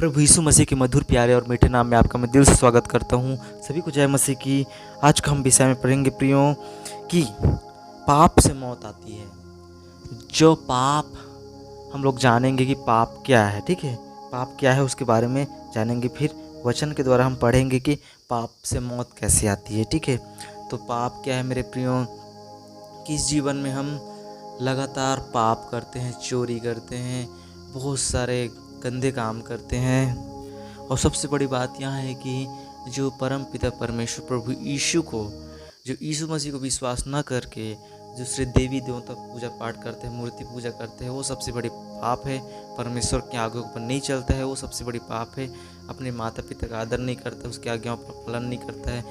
प्रभु यीशु मसीह के मधुर प्यारे और मीठे नाम में आपका मैं दिल से स्वागत करता हूँ। सभी को जय मसीह की। आज का हम विषय में पढ़ेंगे प्रियों कि पाप से मौत आती है। जो पाप हम लोग जानेंगे कि पाप क्या है, ठीक है, पाप क्या है उसके बारे में जानेंगे। फिर वचन के द्वारा हम पढ़ेंगे कि पाप से मौत कैसे आती है, ठीक है। तो पाप क्या है मेरे प्रियों, किस जीवन में हम लगातार पाप करते हैं, चोरी करते हैं, बहुत सारे गंदे काम करते हैं। और सबसे बड़ी बात यहाँ है कि जो परम पिता परमेश्वर प्रभु यीशु को, जो यीशु मसीह को विश्वास न करके दूसरे देवी देवता पूजा पाठ करते हैं, मूर्ति पूजा करते हैं, वो सबसे बड़ी पाप है। परमेश्वर के आज्ञाओं पर नहीं चलता है, वो सबसे बड़ी पाप है। अपने माता पिता का आदर नहीं करता, उसके आज्ञाओं पर पालन नहीं करता है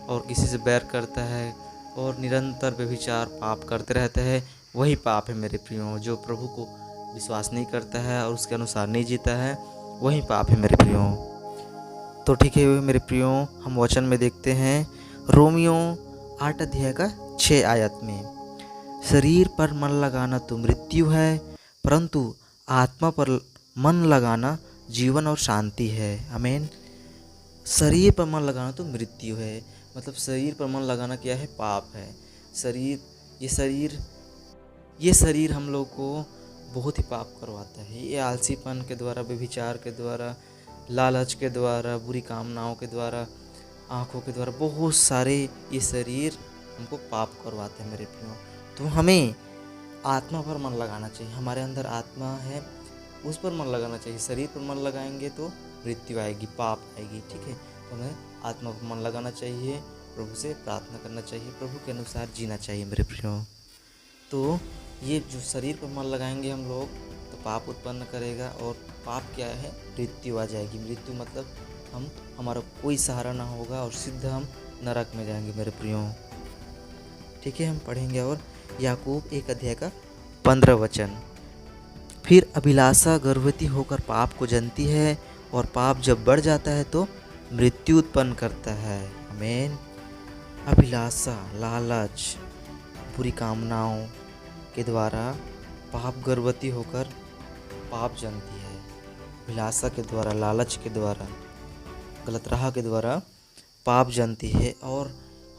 और किसी से बैर करता है और निरंतर व्यभिचार पाप करते रहता है, वही पाप है मेरे प्रियों। जो प्रभु को विश्वास नहीं करता है और उसके अनुसार नहीं जीता है, वही पाप है मेरे प्रियों। तो ठीक है मेरे प्रियों, हम वचन में देखते हैं रोमियो 8 अध्याय का 6 आयत में, शरीर पर मन लगाना तो मृत्यु है, परंतु आत्मा पर मन लगाना जीवन और शांति है। आमीन। शरीर पर मन लगाना तो मृत्यु है, मतलब शरीर पर मन लगाना क्या है, पाप है। ये शरीर हम लोग को बहुत ही पाप करवाता है। ये आलसीपन के द्वारा, व्यभिचार के द्वारा, लालच के द्वारा, बुरी कामनाओं के द्वारा, आँखों के द्वारा, बहुत सारे ये शरीर हमको पाप करवाते हैं मेरे प्रियो। तो हमें आत्मा पर मन लगाना चाहिए। हमारे अंदर आत्मा है, उस पर मन लगाना चाहिए। शरीर पर मन लगाएंगे तो मृत्यु आएगी, पाप आएगी, ठीक है। तो हमें आत्मा पर मन लगाना चाहिए, प्रभु से प्रार्थना करना चाहिए, प्रभु के अनुसार जीना चाहिए मेरे प्रियो। तो ये जो शरीर पर मन लगाएंगे हम लोग तो पाप उत्पन्न करेगा, और पाप क्या है, मृत्यु आ जाएगी। मृत्यु मतलब हमारा कोई सहारा ना होगा और सीधा हम नरक में जाएंगे मेरे प्रियो, ठीक है। हम पढ़ेंगे और याकूब 1 अध्याय का 15 वचन, फिर अभिलाषा गर्भवती होकर पाप को जनती है, और पाप जब बढ़ जाता है तो मृत्यु उत्पन्न करता है। आमीन। अभिलाषा, लालच, बुरी कामनाओं के द्वारा पाप गर्भवती होकर पाप जनती है। अभिलाषा के द्वारा, लालच के द्वारा, गलत राह के द्वारा पाप जनती है, और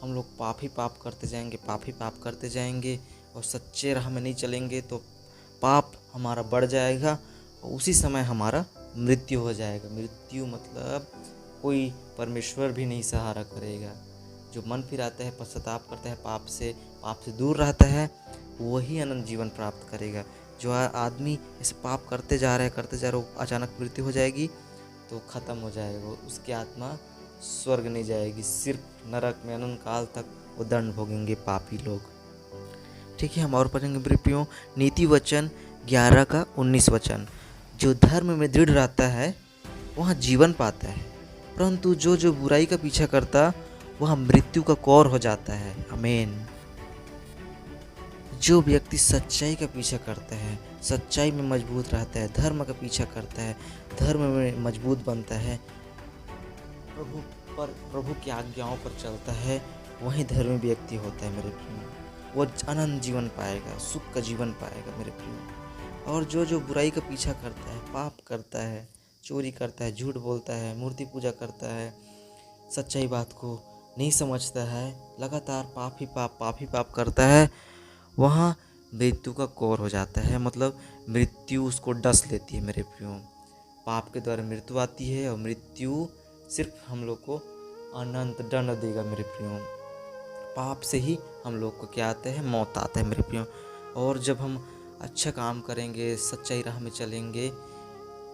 हम लोग पाप ही पाप करते जाएंगे, पाप ही पाप करते जाएंगे, और सच्चे राह में नहीं चलेंगे तो पाप हमारा बढ़ जाएगा और उसी समय हमारा मृत्यु हो जाएगा। मृत्यु मतलब कोई परमेश्वर भी नहीं सहारा करेगा। जो मन फिराता है, पश्चाताप करता है, पाप से दूर रहता है, वही अनंत जीवन प्राप्त करेगा। जो आदमी ऐसे पाप करते जा रहा है, वो अचानक मृत्यु हो जाएगी तो ख़त्म हो जाएगा, उसकी आत्मा स्वर्ग नहीं जाएगी, सिर्फ नरक में अनंत काल तक वो दंड भोगेंगे पापी लोग, ठीक है। हम और पढ़ेंगे प्रियो नीति वचन 11 का 19 वचन, जो धर्म में दृढ़ रहता है वह जीवन पाता है, परंतु जो बुराई का पीछा करता वह मृत्यु का कौर हो जाता है। आमीन। जो व्यक्ति सच्चाई का पीछा करता है, सच्चाई में मजबूत रहता है, धर्म का पीछा करता है, धर्म में मजबूत बनता है, प्रभु की आज्ञाओं पर चलता है, वही धर्मी व्यक्ति होता है मेरे प्रियो। वो अनंत जीवन पाएगा, सुख का जीवन पाएगा मेरे प्रियो। और जो बुराई का पीछा करता है, पाप करता है, चोरी करता है, झूठ बोलता है, मूर्ति पूजा करता है, सच्चाई बात को नहीं समझता है, लगातार पाप ही पाप करता है, वहाँ मृत्यु का कौर हो जाता है। मतलब मृत्यु उसको डस लेती है मेरे प्रियो। पाप के द्वारा मृत्यु आती है और मृत्यु सिर्फ हम लोग को अनंत दंड देगा मेरे प्रियो। पाप से ही हम लोग को क्या आता है, मौत आता है मेरे प्रियो। और जब हम अच्छा काम करेंगे, सच्चाई राह में चलेंगे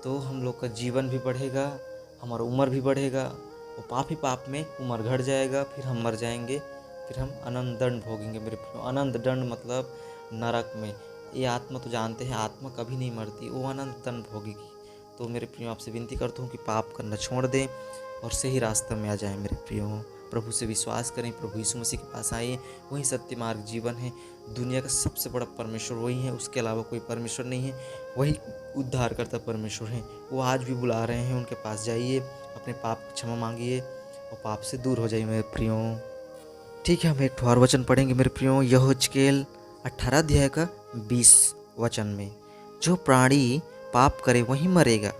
तो हम लोग का जीवन भी बढ़ेगा, हमारा उम्र भी बढ़ेगा, और पाप ही पाप में उम्र घट जाएगा, फिर हम मर जाएंगे, फिर हम अनंत दंड भोगेंगे मेरे प्रियो। अनंत दंड मतलब नरक में। ये आत्मा तो जानते हैं, आत्मा कभी नहीं मरती, वो अनंत दंड भोगेगी। तो मेरे प्रियो आपसे विनती करता हूँ कि पाप करना छोड़ दें और सही रास्ते में आ जाएं मेरे प्रियो। प्रभु से विश्वास करें, प्रभु यीशु मसीह के पास आइए, वही सत्य मार्ग जीवन है। दुनिया का सबसे बड़ा परमेश्वर वही है, उसके अलावा कोई परमेश्वर नहीं है, वही उद्धार करता परमेश्वर है। वो आज भी बुला रहे हैं, उनके पास जाइए, अपने पाप की क्षमा मांगिए और पाप से दूर हो जाइए मेरे प्रियो, ठीक है। हम एक और वचन पढ़ेंगे मेरे प्रियो, यहोजकेल 18 अध्याय का 20 वचन में, जो प्राणी पाप करे वही मरेगा,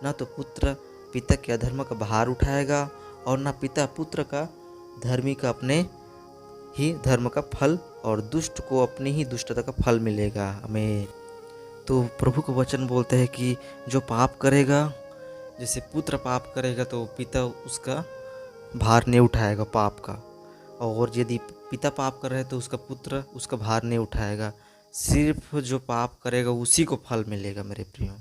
न तो पुत्र पिता के अधर्म का भार उठाएगा और न पिता पुत्र का धर्मी का अपने ही धर्म का फल और दुष्ट को अपनी ही दुष्टता का फल मिलेगा। हमें तो प्रभु का वचन बोलते हैं कि जो पाप करेगा, जैसे पुत्र पाप करेगा तो पिता उसका भार नहीं उठाएगा पाप का, और यदि पिता पाप कर रहे तो उसका पुत्र उसका भार नहीं उठाएगा। सिर्फ जो पाप करेगा उसी को फल मिलेगा मेरे प्रियो।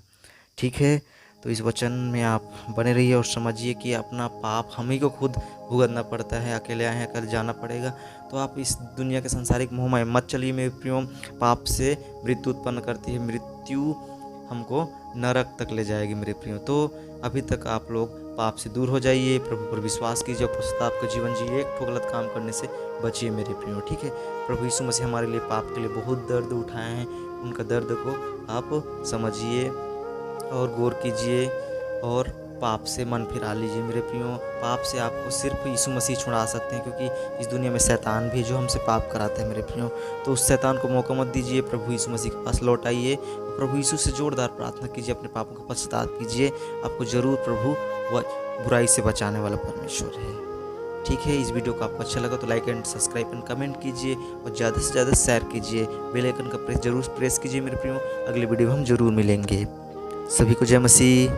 ठीक है, तो इस वचन में आप बने रहिए और समझिए कि अपना पाप हम ही को खुद भुगतना पड़ता है, अकेले आए हैं कल जाना पड़ेगा। तो आप इस दुनिया के संसारिक मोह में मत चलिए मेरे प्रियो। पाप से मृत्यु उत्पन्न करती है, मृत्यु हमको नरक तक ले जाएगी मेरे प्रियो। तो अभी तक आप लोग पाप से दूर हो जाइए, प्रभु पर विश्वास कीजिए और पश्चाताप का जीवन जिए, एक गलत काम करने से बचिए मेरे प्रियो। ठीक है, प्रभु यीशु मसीह हमारे लिए पाप के लिए बहुत दर्द उठाए हैं, उनका दर्द को आप समझिए और गौर कीजिए और पाप से मन फिरा लीजिए मेरे प्रियो। पाप से आपको सिर्फ यीशु मसीह छुड़ा सकते हैं, क्योंकि इस दुनिया में शैतान भी जो हमसे पाप कराते हैं मेरे प्रियो। तो उस शैतान को मौका मत दीजिए, प्रभु यीशु मसीह के पास लौट आइए, प्रभु यीशु से जोरदार प्रार्थना कीजिए, अपने पापों का पश्चाताप कीजिए। आपको जरूर प्रभु बुराई से बचाने वाला परमेश्वर है। ठीक है, इस वीडियो को आपको अच्छा लगा तो like and subscribe and comment कीजिए और ज़्यादा से ज़्यादा शेयर कीजिए। बेल आइकन का जरूर प्रेस कीजिए मेरे प्रियो। अगले वीडियो में हम जरूर मिलेंगे। सभी को जय मसीह।